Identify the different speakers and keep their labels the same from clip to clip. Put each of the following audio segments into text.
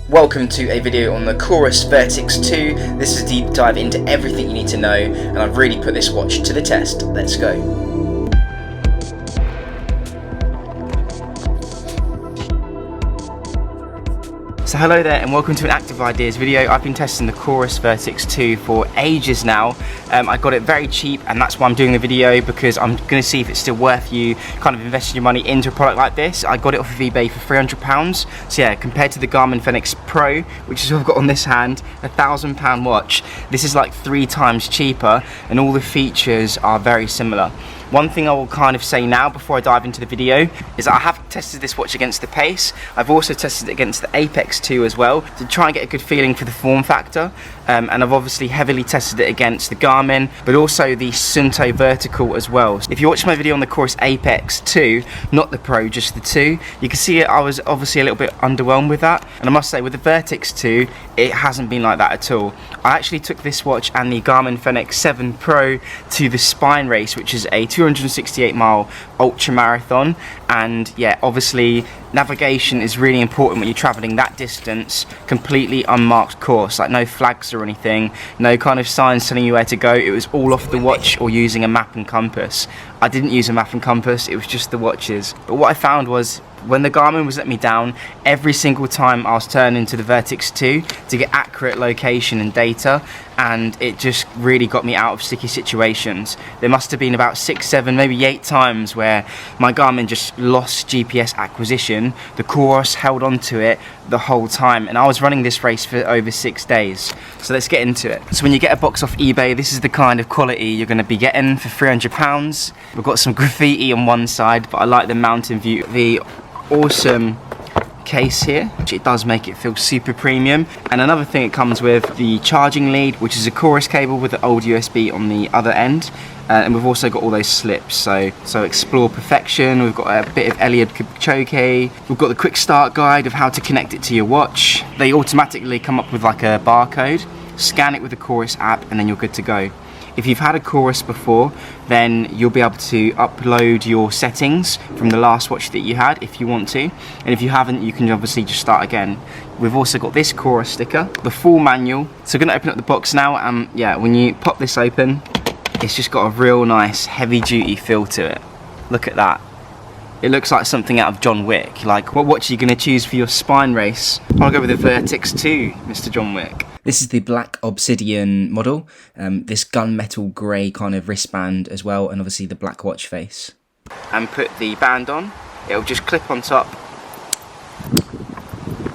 Speaker 1: Welcome to a video on the COROS Vertix 2. This is a deep dive into everything you need to know, and I've really put this watch to the test. Let's go. So hello there and welcome to an Active Ideas video. I've been testing the COROS Vertix 2 for ages now. I got it very cheap, and that's why I'm doing the video, because I'm going to see if it's still worth you kind of investing your money into a product like this. I got it off of eBay for £300. So yeah, compared to the Garmin Fenix Pro, which is what I've got on this hand, £1,000 watch, this is like 3 times cheaper, and all the features are very similar. One thing I will kind of say now before I dive into the video is that I have tested this watch against the Pace. I've also tested it against the Apex 2 as well to try and get a good feeling for the form factor. And I've obviously heavily tested it against the Garmin, but also the Sunto Vertical as well. If you watch my video on the COROS Apex 2, not the Pro, just the 2, you can see I was obviously a little bit underwhelmed with that. And I must say, with the Vertix 2, it hasn't been like that at all. I actually took this watch and the Garmin Fenix 7 Pro to the Spine Race, which is a 268-mile ultra marathon, and yeah, obviously navigation is really important when you're traveling that distance, completely unmarked course, like no flags or anything, no kind of signs telling you where to go. It was all off the watch or using a map and compass. I didn't use a map and compass, it was just the watches. But what I found was, when the Garmin was letting me down, every single time I was turning to the Vertix 2 to get accurate location and data, and it just really got me out of sticky situations. There must have been about 6, 7, maybe 8 times where my Garmin just lost GPS acquisition. The COROS held on to it the whole time, and I was running this race for over 6 days. So let's get into it. So when you get a box off eBay, this is the kind of quality you're going to be getting for £300. We've got some graffiti on one side, but I like the mountain view. The awesome case here, which it does make it feel super premium. And another thing it comes with, the charging lead, which is a COROS cable with the old USB on the other end. And we've also got all those slips, so explore perfection. We've got a bit of Eliud Kipchoge. We've got the quick start guide of how to connect it to your watch. They automatically come up with like a barcode. Scan it with the COROS app, and then you're good to go. If you've had a COROS before, then you'll be able to upload your settings from the last watch that you had if you want to. And if you haven't, you can obviously just start again. We've also got this COROS sticker, the full manual. So we're going to open up the box now, and yeah, when you pop this open, it's just got a real nice heavy duty feel to it. Look at that. It looks like something out of John Wick. Like, what watch are you going to choose for your spine race? I'll go with the Vertix 2, Mr. John Wick. This is the black obsidian model, this gunmetal grey kind of wristband as well, and obviously the black watch face. And put the band on, it'll just clip on top.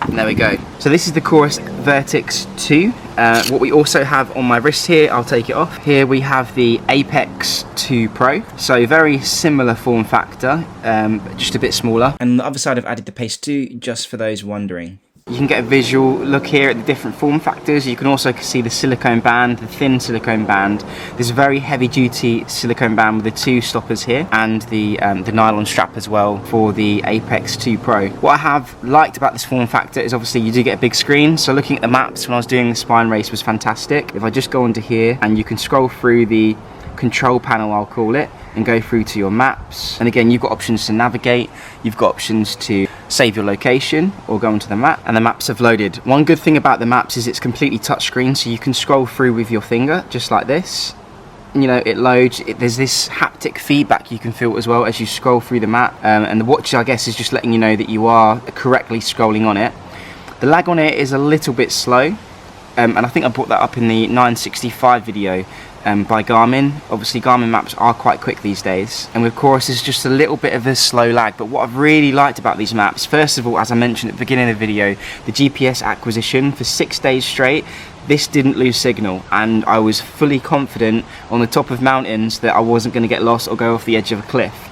Speaker 1: And there we go. So this is the COROS Vertix 2. What we also have on my wrist here, I'll take it off. Here we have the Apex 2 Pro. So very similar form factor, but just a bit smaller. And on the other side I've added the Pace 2, just for those wondering. You can get a visual look here at the different form factors. You can also see the silicone band, the thin silicone band. There's a very heavy duty silicone band with the 2 stoppers here, and the nylon strap as well for the Apex 2 Pro. What I have liked about this form factor is obviously you do get a big screen. So looking at the maps when I was doing the spine race was fantastic. If I just go onto here, and you can scroll through the control panel, I'll call it, and go through to your maps. And again, you've got options to navigate, you've got options to save your location or go onto the map, and the maps have loaded. One good thing about the maps is it's completely touchscreen, so you can scroll through with your finger just like this. You know, it loads. There's this haptic feedback you can feel as well as you scroll through the map, and the watch, I guess, is just letting you know that you are correctly scrolling on it. The lag on it is a little bit slow, and I think I brought that up in the 965 video by Garmin. Obviously Garmin maps are quite quick these days, and with COROS it's just a little bit of a slow lag. But what I've really liked about these maps, first of all, as I mentioned at the beginning of the video, the GPS acquisition for 6 days straight. This didn't lose signal, and I was fully confident on the top of mountains that I wasn't going to get lost or go off the edge of a cliff.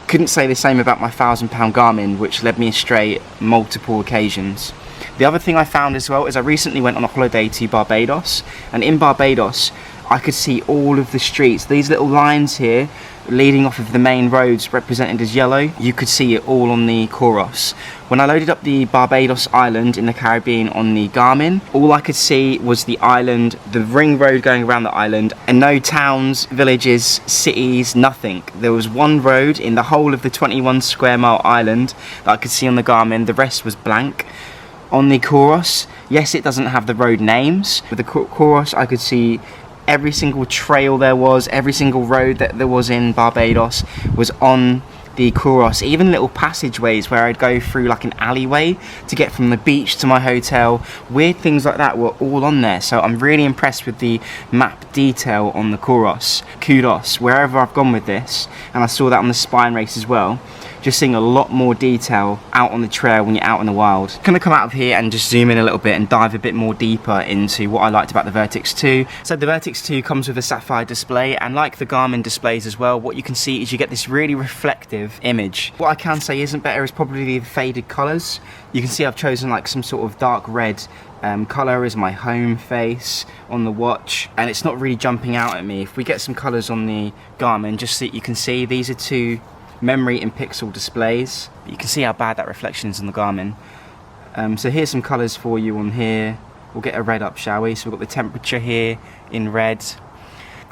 Speaker 1: Couldn't say the same about my £1,000 Garmin, which led me astray multiple occasions. The other thing I found as well is I recently went on a holiday to Barbados, and in Barbados I could see all of the streets. These little lines here leading off of the main roads represented as yellow, you could see it all on the COROS. When I loaded up the Barbados island in the Caribbean on the Garmin, all I could see was the island, the ring road going around the island, and no towns, villages, cities, nothing. There was one road in the whole of the 21 square mile island that I could see on the Garmin, the rest was blank. On the COROS, yes, it doesn't have the road names. With the COROS, I could see every single trail there was, every single road that there was in Barbados was on the COROS. Even little passageways where I'd go through like an alleyway to get from the beach to my hotel, weird things like that were all on there. So I'm really impressed with the map detail on the COROS. Kudos wherever I've gone with this, and I saw that on the spine race as well. Just seeing a lot more detail out on the trail when you're out in the wild. Gonna come out of here and just zoom in a little bit and dive a bit more deeper into what I liked about the Vertix 2. So the Vertix 2 comes with a sapphire display, and like the Garmin displays as well, what you can see is you get this really reflective image. What I can say isn't better is probably the faded colours. You can see I've chosen like some sort of dark red colour as my home face on the watch, and it's not really jumping out at me. If we get some colours on the Garmin, just so you can see, these are two memory and pixel displays. You can see how bad that reflection is on the Garmin. So here's some colours for you on here. We'll get a red up, shall we? So we've got the temperature here in red.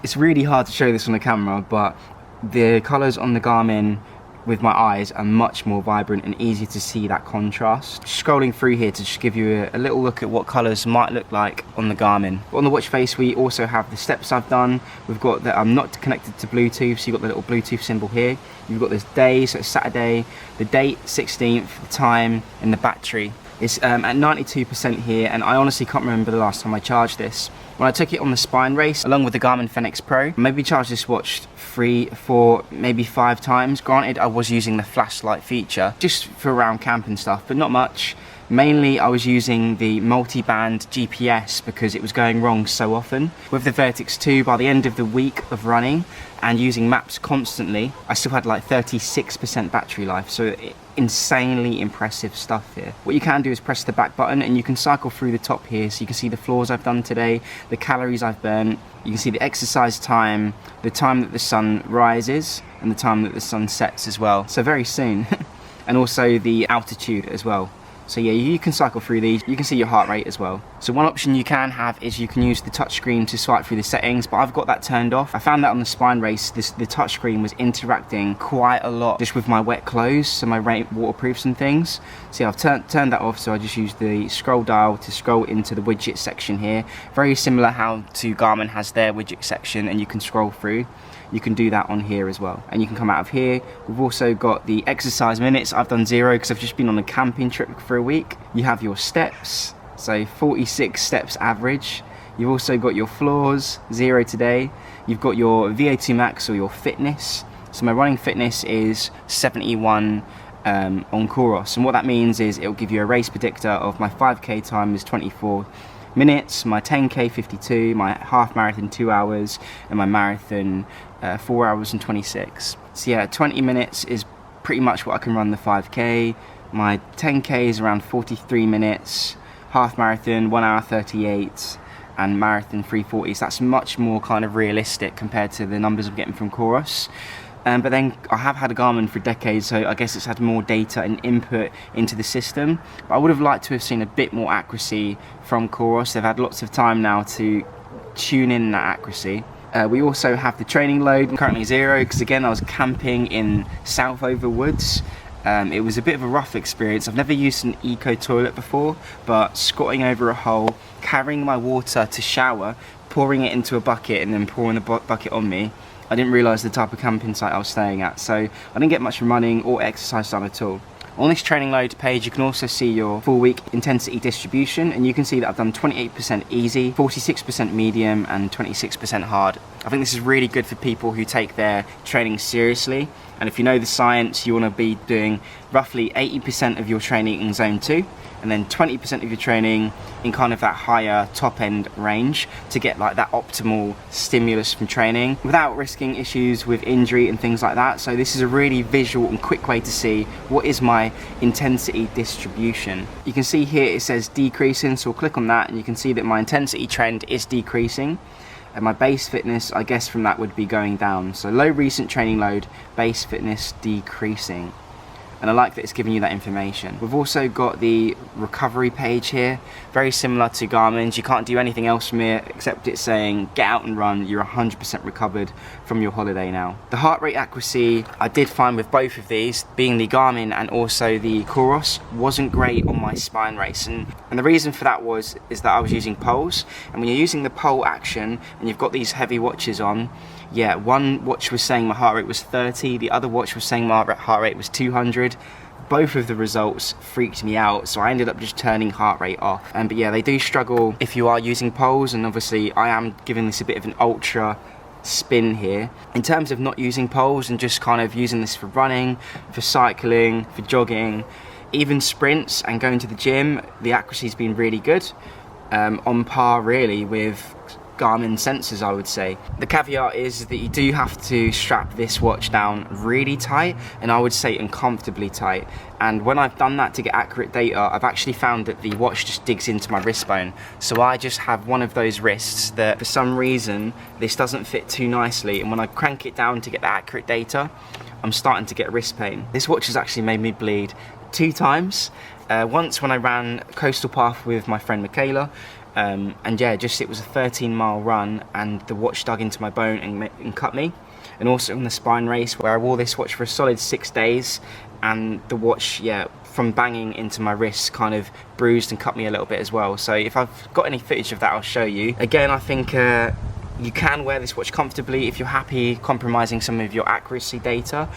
Speaker 1: It's really hard to show this on the camera, but the colours on the Garmin with my eyes are much more vibrant and easy to see that contrast. Scrolling through here to just give you a little look at what colours might look like on the Garmin. On the watch face, we also have the steps I've done. We've got that I'm not connected to Bluetooth, so you've got the little Bluetooth symbol here. You've got this day, so it's Saturday, the date 16th, the time, and the battery. It's at 92% here, and I honestly can't remember the last time I charged this. When I took it on the spine race, along with the Garmin Fenix Pro, maybe charged this watch 3, 4, maybe 5 times. Granted, I was using the flashlight feature, just for around camp and stuff, but not much. Mainly, I was using the multi-band GPS because it was going wrong so often. With the Vertix 2, by the end of the week of running and using maps constantly, I still had like 36% battery life, so insanely impressive stuff here. What you can do is press the back button and you can cycle through the top here, so you can see the floors I've done today, the calories I've burnt, you can see the exercise time, the time that the sun rises, and the time that the sun sets as well, so very soon. And also the altitude as well. So yeah, you can cycle through these. You can see your heart rate as well. So one option you can have is you can use the touchscreen to swipe through the settings, but I've got that turned off. I found that on the spine race, the touchscreen was interacting quite a lot just with my wet clothes, so my waterproofs and things. So yeah, I've turned that off, so I just use the scroll dial to scroll into the widget section here. Very similar how to Garmin has their widget section, and you can scroll through. You can do that on here as well, and you can come out of here. We've also got the exercise minutes. I've done 0 because I've just been on a camping trip for a week. You have your steps, so 46 steps average. You've also got your floors, 0 today. You've got your VO2 max, or your fitness. So my running fitness is 71 on COROS, and what that means is it'll give you a race predictor of my 5k time is 24 minutes, my 10k 52, my half marathon 2 hours, and my marathon 4 hours and 26. So yeah, 20 minutes is pretty much what I can run the 5k. My 10k is around 43 minutes, half marathon 1 hour 38, and marathon 340. So that's much more kind of realistic compared to the numbers I'm getting from COROS. But then I have had a Garmin for decades, so I guess it's had more data and input into the system. But I would have liked to have seen a bit more accuracy from COROS. They've had lots of time now to tune in that accuracy. We also have the training load, currently 0, because again I was camping in Southover Woods. It was a bit of a rough experience. I've never used an eco toilet before, but squatting over a hole, carrying my water to shower, pouring it into a bucket and then pouring the bucket on me, I didn't realise the type of camping site I was staying at, so I didn't get much running or exercise done at all. On this training load page, you can also see your full week intensity distribution, and you can see that I've done 28% easy, 46% medium, and 26% hard. I think this is really good for people who take their training seriously, and if you know the science, you want to be doing roughly 80% of your training in zone 2, and then 20% of your training in kind of that higher top end range to get like that optimal stimulus from training without risking issues with injury and things like that. So this is a really visual and quick way to see what is my intensity distribution. You can see here it says decreasing, so we'll click on that and you can see that my intensity trend is decreasing. And my base fitness, I guess from that would be going down. So low recent training load, base fitness decreasing. and I like that it's giving you that information. We've also got the recovery page here, very similar to Garmin's. You can't do anything else from here except it's saying get out and run, you're 100% recovered from your holiday now. The heart rate accuracy I did find with both of these, being the Garmin and also the COROS, wasn't great on my spine race, and the reason for that is that I was using poles, and when you're using the pole action and you've got these heavy watches on, yeah, one watch was saying my heart rate was 30, the other watch was saying my heart rate was 200. Both of the results freaked me out, so I ended up just turning heart rate off. But yeah, they do struggle if you are using poles, and obviously I am giving this a bit of an ultra spin here. In terms of not using poles and just kind of using this for running, for cycling, for jogging, even sprints and going to the gym, the accuracy's been really good, on par really with Garmin sensors, I would say. The caveat is that you do have to strap this watch down really tight, and I would say uncomfortably tight. And when I've done that to get accurate data, I've actually found that the watch just digs into my wrist bone. So I just have one of those wrists that for some reason this doesn't fit too nicely, and when I crank it down to get the accurate data, I'm starting to get wrist pain. This watch has actually made me bleed 2 times. Once when I ran Coastal Path with my friend Michaela, and yeah, it was a 13-mile run and the watch dug into my bone and cut me. And also on the spine race where I wore this watch for a solid 6 days, and the watch, yeah, from banging into my wrist kind of bruised and cut me a little bit as well. So if I've got any footage of that, I'll show you. Again, I think you can wear this watch comfortably if you're happy compromising some of your accuracy data.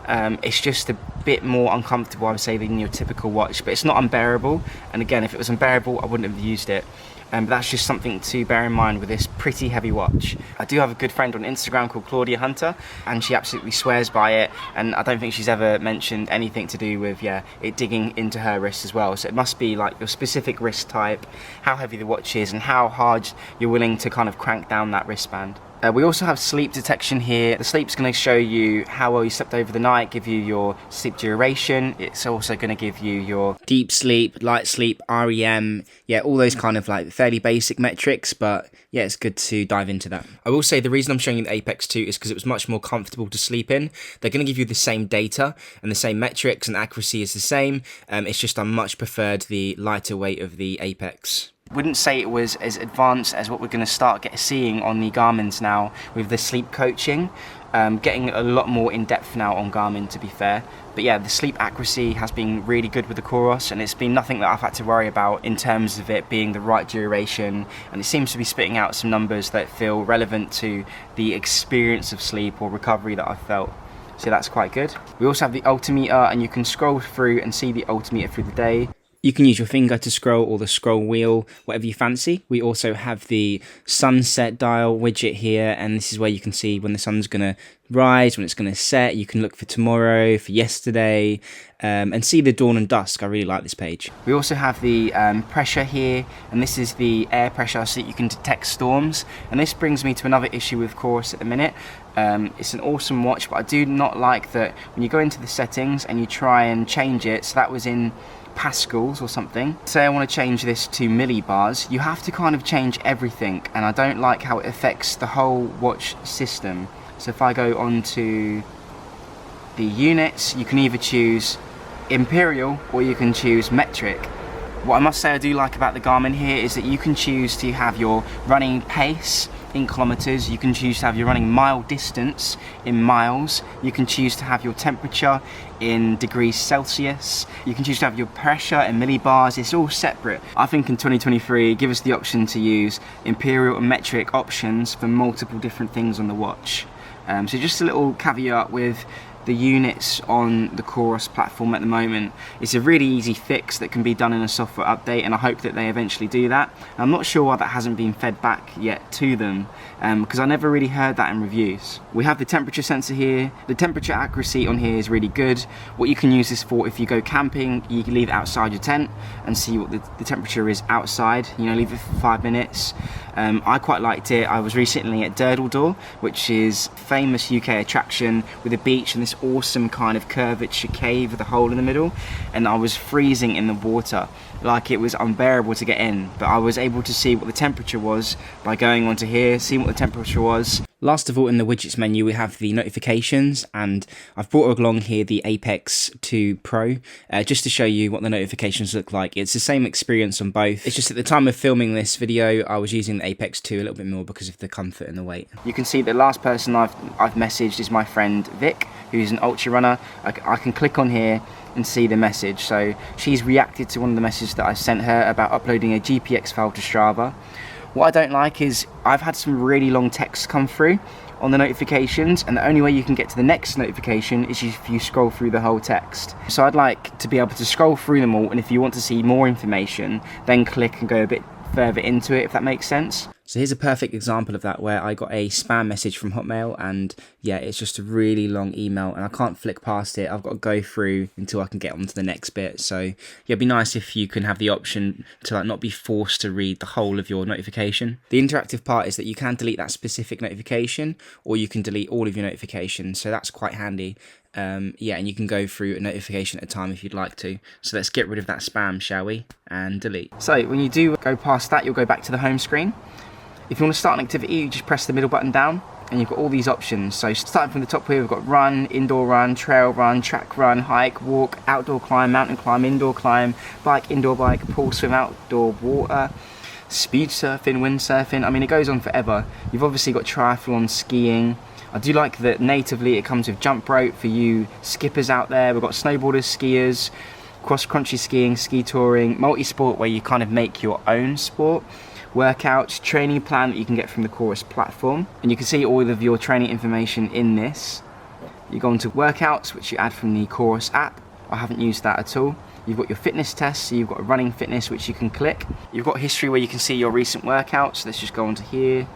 Speaker 1: It's just a bit more uncomfortable, I would say, than your typical watch, but it's not unbearable. And again, if it was unbearable, I wouldn't have used it. But that's just something to bear in mind with this pretty heavy watch. I do have a good friend on Instagram called Claudia Hunter, and she absolutely swears by it, and I don't think she's ever mentioned anything to do with, yeah, it digging into her wrist as well. So it must be like your specific wrist type, how heavy the watch is, and how hard you're willing to kind of crank down that wristband. We also have sleep detection here. The sleep's going to show you how well you slept over the night, give you your sleep duration. It's also going to give you your deep sleep, light sleep, REM, yeah, all those kind of like fairly basic metrics, but yeah, it's good to dive into that. I will say the reason I'm showing you the Apex 2 is because it was much more comfortable to sleep in. They're going to give you the same data and the same metrics, and accuracy is the same. It's just I much preferred the lighter weight of the Apex. Wouldn't say it was as advanced as what we're going to start seeing on the Garmin's now with the sleep coaching. Getting a lot more in depth now on Garmin, to be fair. But yeah, the sleep accuracy has been really good with the COROS, and it's been nothing that I've had to worry about in terms of it being the right duration, and it seems to be spitting out some numbers that feel relevant to the experience of sleep or recovery that I've felt. So that's quite good. We also have the Altimeter, and you can scroll through and see the Altimeter through the day. You can use your finger to scroll or the scroll wheel, whatever you fancy. We also have the sunset dial widget here, and this is where you can see when the sun's going to rise, when it's going to set. You can look for tomorrow, for yesterday, and see the dawn and dusk. I really like this page. We also have the pressure here, and this is the air pressure so that you can detect storms. And this brings me to another issue with COROS at the minute. It's an awesome watch, but I do not like that when you go into the settings and you try and change it, so that was in pascals or something. Say I want to change this to millibars, you have to kind of change everything, and I don't like how it affects the whole watch system. So if I go on to the units, you can either choose Imperial or you can choose metric. What I must say I do like about the Garmin here is that you can choose to have your running pace in kilometers, you can choose to have your running mile distance in miles, you can choose to have your temperature in degrees Celsius, you can choose to have your pressure in millibars. It's all separate. I think in 2023 give us the option to use Imperial and metric options for multiple different things on the watch. So just a little caveat with the units on the COROS platform at the moment. It's a really easy fix that can be done in a software update, and I hope that they eventually do that. I'm not sure why that hasn't been fed back yet to them, because I never really heard that in reviews. We have the temperature sensor here. The temperature accuracy on here is really good. What you can use this for, if you go camping, you can leave it outside your tent and see what the temperature is outside. You know, leave it for 5 minutes. I quite liked it. I was recently at Durdledore, which is a famous UK attraction with a beach and this awesome kind of curvature cave with a hole in the middle, and I was freezing in the water. Like, it was unbearable to get in, but I was able to see what the temperature was by going onto here, seeing what the temperature was. Last of all, in the widgets menu, we have the notifications, and I've brought along here the Apex 2 Pro, just to show you what the notifications look like. It's the same experience on both. It's just at the time of filming this video, I was using the Apex 2 a little bit more because of the comfort and the weight. You can see the last person I've messaged is my friend Vic, who's an ultra runner. I can click on here and see the message. So she's reacted to one of the messages that I sent her about uploading a GPX file to Strava. What I don't like is I've had some really long texts come through on the notifications, and the only way you can get to the next notification is if you scroll through the whole text. So I'd like to be able to scroll through them all, and if you want to see more information, then click and go a bit further into it, if that makes sense. So here's a perfect example of that, where I got a spam message from Hotmail, and yeah, it's just a really long email and I can't flick past it. I've got to go through until I can get on to the next bit. So yeah, it'd be nice if you can have the option to like not be forced to read the whole of your notification. The interactive part is that you can delete that specific notification, or you can delete all of your notifications, so that's quite handy. Yeah, and you can go through a notification at a time if you'd like to. So let's get rid of that spam, shall we? And delete. So when you do go past that, you'll go back to the home screen. If you want to start an activity, you just press the middle button down, and you've got all these options. So starting from the top here, we've got run, indoor run, trail run, track run, hike, walk, outdoor climb, mountain climb, indoor climb, bike, indoor bike, pool swim, outdoor water, speed surfing, windsurfing. I mean, it goes on forever. You've obviously got triathlon, skiing. I do like that natively it comes with jump rope for you skippers out there. We've got snowboarders, skiers, cross-country skiing, ski touring, multi-sport where you kind of make your own sport, workouts, training plan that you can get from the COROS platform. And you can see all of your training information in this. You go into workouts, which you add from the COROS app. I haven't used that at all. You've got your fitness tests, so you've got running fitness, which you can click. You've got history where you can see your recent workouts. Let's just go onto here.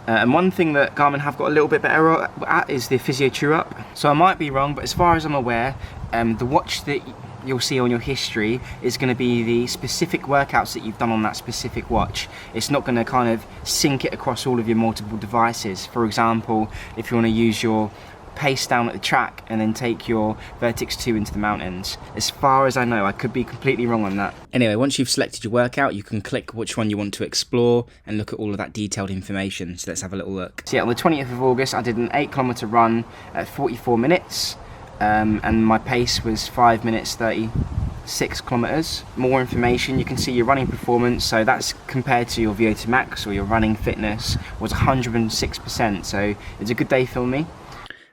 Speaker 1: And one thing that Garmin have got a little bit better at is the physio true up. So I might be wrong, but as far as I'm aware, the watch that you'll see on your history is going to be the specific workouts that you've done on that specific watch. It's not going to kind of sync it across all of your multiple devices. For example, if you want to use your pace down at the track and then take your Vertix 2 into the mountains. As far as I know, I could be completely wrong on that. Anyway, once you've selected your workout, you can click which one you want to explore and look at all of that detailed information. So let's have a little look. So yeah, on the 20th of August, I did an 8-kilometer run at 44 minutes. And my pace was 5 minutes 36 kilometers. More information, you can see your running performance. So that's compared to your VO2 max, or your running fitness was 106%. So it's a good day for me.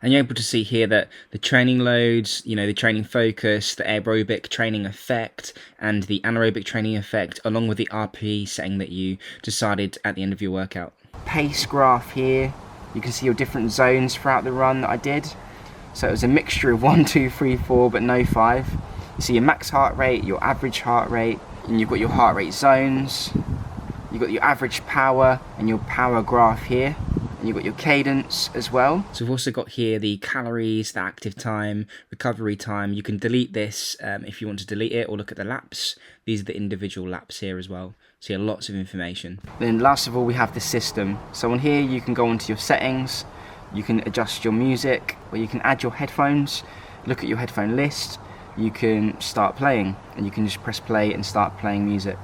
Speaker 1: And you're able to see here that the training loads, you know, the training focus, the aerobic training effect, and the anaerobic training effect, along with the RP setting that you decided at the end of your workout. Pace graph here. You can see your different zones throughout the run that I did. So it was a mixture of 1, 2, 3, 4, but no 5. You see your max heart rate, your average heart rate, and you've got your heart rate zones. You've got your average power and your power graph here. And you've got your cadence as well. So we've also got here the calories, the active time, recovery time. You can delete this if you want to delete it, or look at the laps. These are the individual laps here as well. So yeah, lots of information. Then last of all, we have the system. So on here, you can go onto your settings. You can adjust your music, or you can add your headphones, look at your headphone list. You can start playing, and you can just press play and start playing music.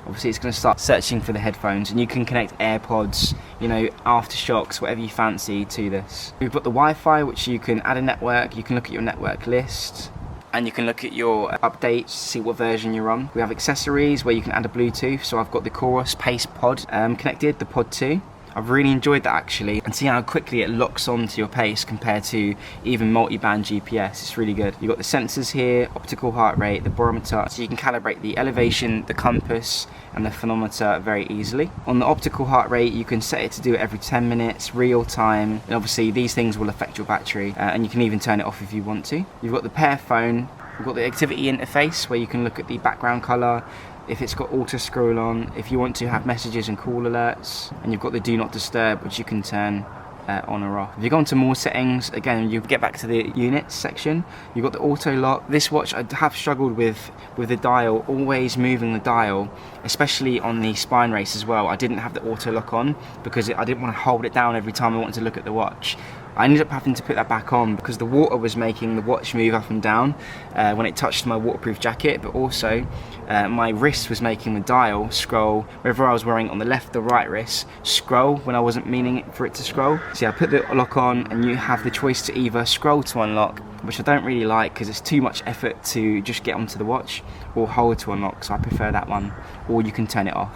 Speaker 1: Obviously it's going to start searching for the headphones, and you can connect AirPods, you know, Aftershocks, whatever you fancy to this. We've got the Wi-Fi, which you can add a network. You can look at your network list, and you can look at your updates, see what version you're on. We have accessories where you can add a Bluetooth. So I've got the COROS Pace Pod connected, the Pod 2. I've really enjoyed that actually, and see how quickly it locks onto your pace compared to even multi-band GPS. It's really good. You've got the sensors here, optical heart rate, the barometer, so you can calibrate the elevation, the compass, and the phonometer very easily. On the optical heart rate, you can set it to do it every 10 minutes, real time, and obviously these things will affect your battery, and you can even turn it off if you want to. You've got the pair phone, you've got the activity interface where you can look at the background color, if it's got auto scroll on, if you want to have messages and call alerts, and you've got the do not disturb, which you can turn on or off. If you go into more settings, again, you get back to the units section. You've got the auto lock. This watch, I have struggled with the dial, always moving the dial, especially on the spine race as well. I didn't have the auto lock on because I didn't want to hold it down every time I wanted to look at the watch. I ended up having to put that back on because the water was making the watch move up and down when it touched my waterproof jacket, but also my wrist was making the dial scroll, whether I was wearing on the left or right wrist, scroll when I wasn't meaning for it to scroll. So yeah, I put the lock on and you have the choice to either scroll to unlock, which I don't really like because it's too much effort to just get onto the watch, or hold to unlock, so I prefer that one, or you can turn it off.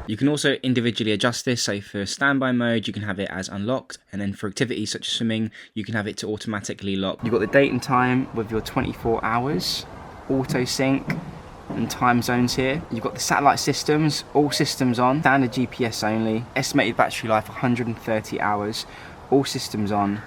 Speaker 1: You can also individually adjust this, so for standby mode you can have it as unlocked, and then for activities such as swimming you can have it to automatically lock. You've got the date and time with your 24 hours, auto sync and time zones here. You've got the satellite systems, all systems on, standard GPS only, estimated battery life 130 hours, all systems on,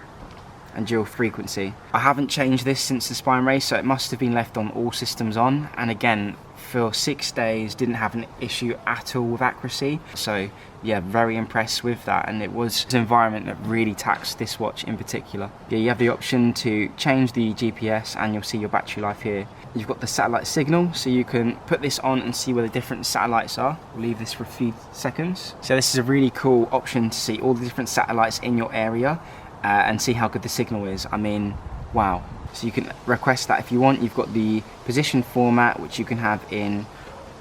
Speaker 1: and dual frequency. I haven't changed this since the spine race, so it must have been left on all systems on, and again for 6 days didn't have an issue at all with accuracy. So yeah, very impressed with that, and it was an environment that really taxed this watch in particular. Yeah, you have the option to change the GPS and you'll see your battery life here. You've got the satellite signal, so you can put this on and see where the different satellites are. We'll leave this for a few seconds. So this is a really cool option to see all the different satellites in your area and see how good the signal is. I mean, wow. So you can request that if you want. You've got the position format, which you can have in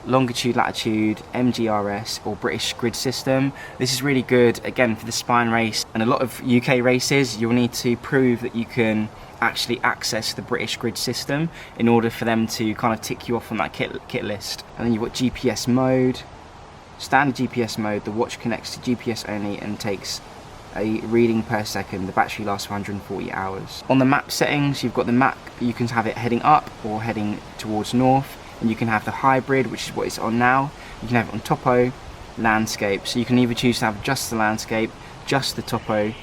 Speaker 1: longitude, latitude, MGRS or British grid system. This is really good, again, for the spine race and a lot of UK races. You'll need to prove that you can actually access the British grid system in order for them to kind of tick you off on that kit list. And then you've got GPS mode, standard GPS mode. The watch connects to GPS only and takes a reading per second. The battery lasts 140 hours. On the map settings, you've got the map, you can have it heading up or heading towards north, and you can have the hybrid, which is what it's on now. You can have it on topo, landscape, so you can either choose to have just the landscape, just the topo,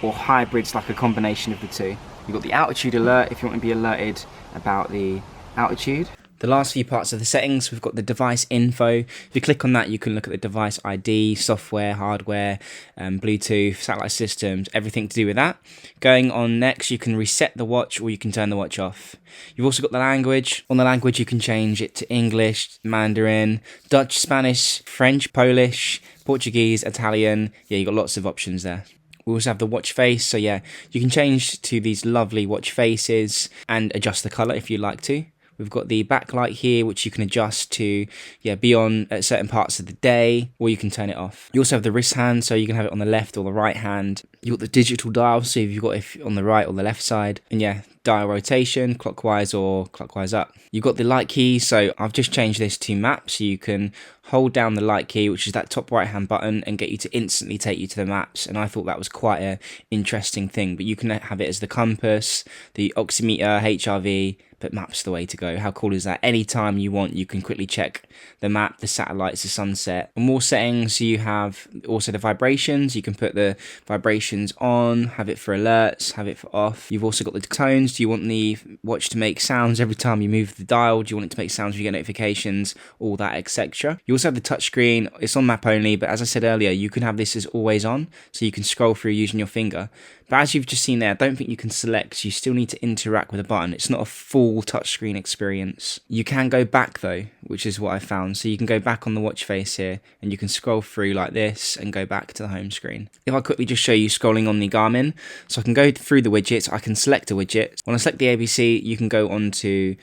Speaker 1: or hybrids, like a combination of the two. You've got the altitude alert if you want to be alerted about the altitude. The last few parts of the settings, we've got the device info. If you click on that, you can look at the device ID, software, hardware, Bluetooth, satellite systems, everything to do with that. Going on next, you can reset the watch or you can turn the watch off. You've also got the language. On the language, you can change it to English, Mandarin, Dutch, Spanish, French, Polish, Portuguese, Italian. Yeah, you've got lots of options there. We also have the watch face, so yeah, you can change to these lovely watch faces and adjust the colour if you like to. We've got the backlight here, which you can adjust to be on at certain parts of the day, or you can turn it off. You also have the wrist hand, so you can have it on the left or the right hand. You've got the digital dial, so you've got it on the right or the left side. And yeah, dial rotation, clockwise or clockwise up. You've got the light key, so I've just changed this to map, so you can hold down the light key, which is that top right hand button, and get you to instantly take you to the maps. And I thought that was quite an interesting thing. But you can have it as the compass, the oximeter, HRV, but maps the way to go. How cool is that? Anytime you want, you can quickly check the map, the satellites, the sunset. For more settings, you have also the vibrations. You can put the vibrations on, have it for alerts, have it for off. You've also got the tones. Do you want the watch to make sounds every time you move the dial? Do you want it to make sounds when you get notifications? All that, etc. You also have the touchscreen. It's on map only, but as I said earlier, you can have this as always on, so you can scroll through using your finger. But as you've just seen there, I don't think you can select. You still need to interact with a button. It's not a full touchscreen experience. You can go back though, which is what I found. So you can go back on the watch face here and you can scroll through like this and go back to the home screen. If I quickly just show you scrolling on the Garmin, so I can go through the widgets. I can select a widget. When I select the ABC, you can go on to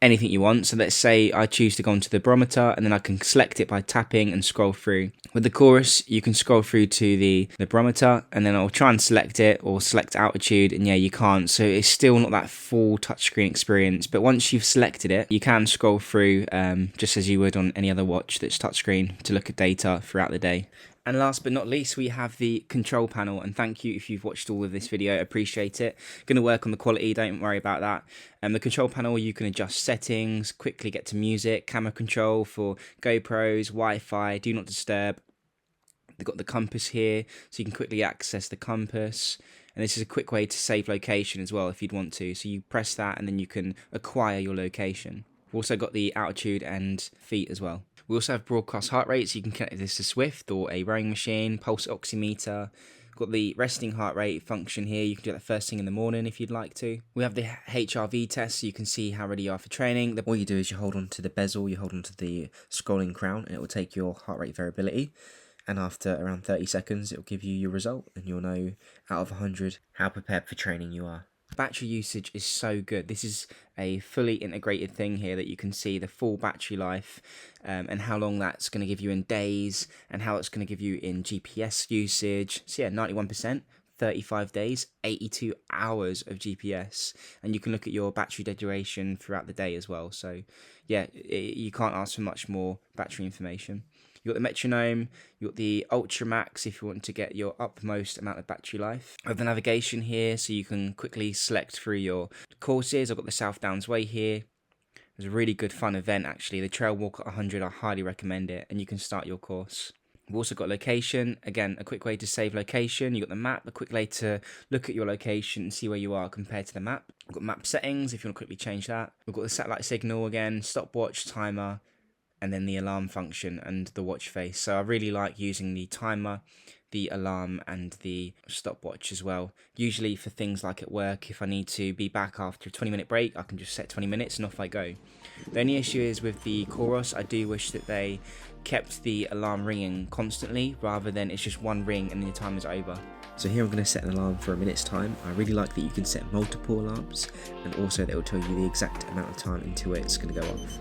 Speaker 1: anything you want. So let's say I choose to go onto the barometer, and then I can select it by tapping and scroll through. With the COROS, you can scroll through to the barometer, and then I'll try and select it or select altitude, and yeah, you can't. So it's still not that full touchscreen experience, but once you've selected it, you can scroll through just as you would on any other watch that's touchscreen to look at data throughout the day. And last but not least, we have the control panel, and thank you if you've watched all of this video, appreciate it. Going to work on the quality, don't worry about that. The control panel, you can adjust settings, quickly get to music, camera control for GoPros, Wi-Fi, do not disturb. They've got the compass here, so you can quickly access the compass. And this is a quick way to save location as well if you'd want to. So you press that and then you can acquire your location. We've also got the altitude and feet as well. We also have broadcast heart rate, so you can connect this to Zwift or a rowing machine, pulse oximeter. Got the resting heart rate function here. You can do that first thing in the morning if you'd like to. We have the HRV test, so you can see how ready you are for training. All you do is you hold on to the bezel, you hold on to the scrolling crown, and it will take your heart rate variability.
Speaker 2: and after around 30 seconds it will give you your result, and you'll know out of 100 how prepared for training you are.
Speaker 1: Battery usage is so good. This is a fully integrated thing here that you can see the full battery life, and how long that's going to give you in days, and how it's going to give you in GPS usage. So yeah, 91%, 35 days, 82 hours of GPS, and you can look at your battery dead duration throughout the day as well. So yeah, you can't ask for much more battery information. You've got the metronome, you've got the Ultra Max if you want to get your utmost amount of battery life. I have the navigation here so you can quickly select through your courses. I've got the South Downs Way here. It was a really good fun event actually. The Trail Walk at 100, I highly recommend it, and you can start your course. We've also got location, again, a quick way to save location. You've got the map, a quick way to look at your location and see where you are compared to the map. We've got map settings if you want to quickly change that. We've got the satellite signal again, stopwatch, timer, and then the alarm function and the watch face. So I really like using the timer, the alarm, and the stopwatch as well. Usually for things like at work, if I need to be back after a 20-minute break, I can just set 20 minutes and off I go. The only issue is with the COROS, I do wish that they kept the alarm ringing constantly rather than it's just one ring and then the time is over.
Speaker 2: So here I'm going to set an alarm for a minute's time. I really like that you can set multiple alarms, and also that will tell you the exact amount of time until it's going to go off.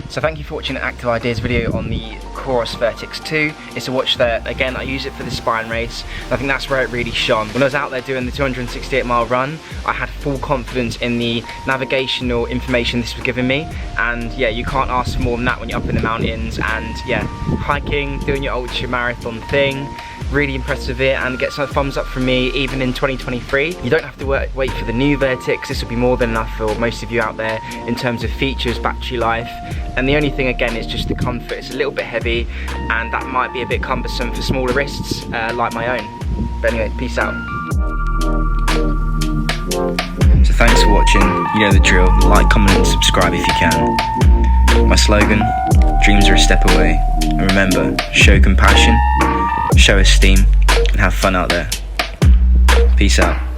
Speaker 1: So thank you for watching the Active Ideas video on the COROS Vertix 2. It's a watch that, again, I use it for the spine race. I think that's where it really shone. When I was out there doing the 268-mile run, I had full confidence in the navigational information this was giving me. And yeah, you can't ask for more than that when you're up in the mountains. And yeah, hiking, doing your ultra marathon thing. Really impressed with it, and get some thumbs up from me even in 2023. You don't have to wait for the new Vertix. This will be more than enough for most of you out there in terms of features, battery life, and the only thing again is just the comfort. It's a little bit heavy and that might be a bit cumbersome for smaller wrists like my own. But anyway, peace out. So thanks for watching. You know the drill. Like, comment and subscribe if you can. My slogan, dreams are a step away. And remember, show compassion, show esteem, and have fun out there. Peace out.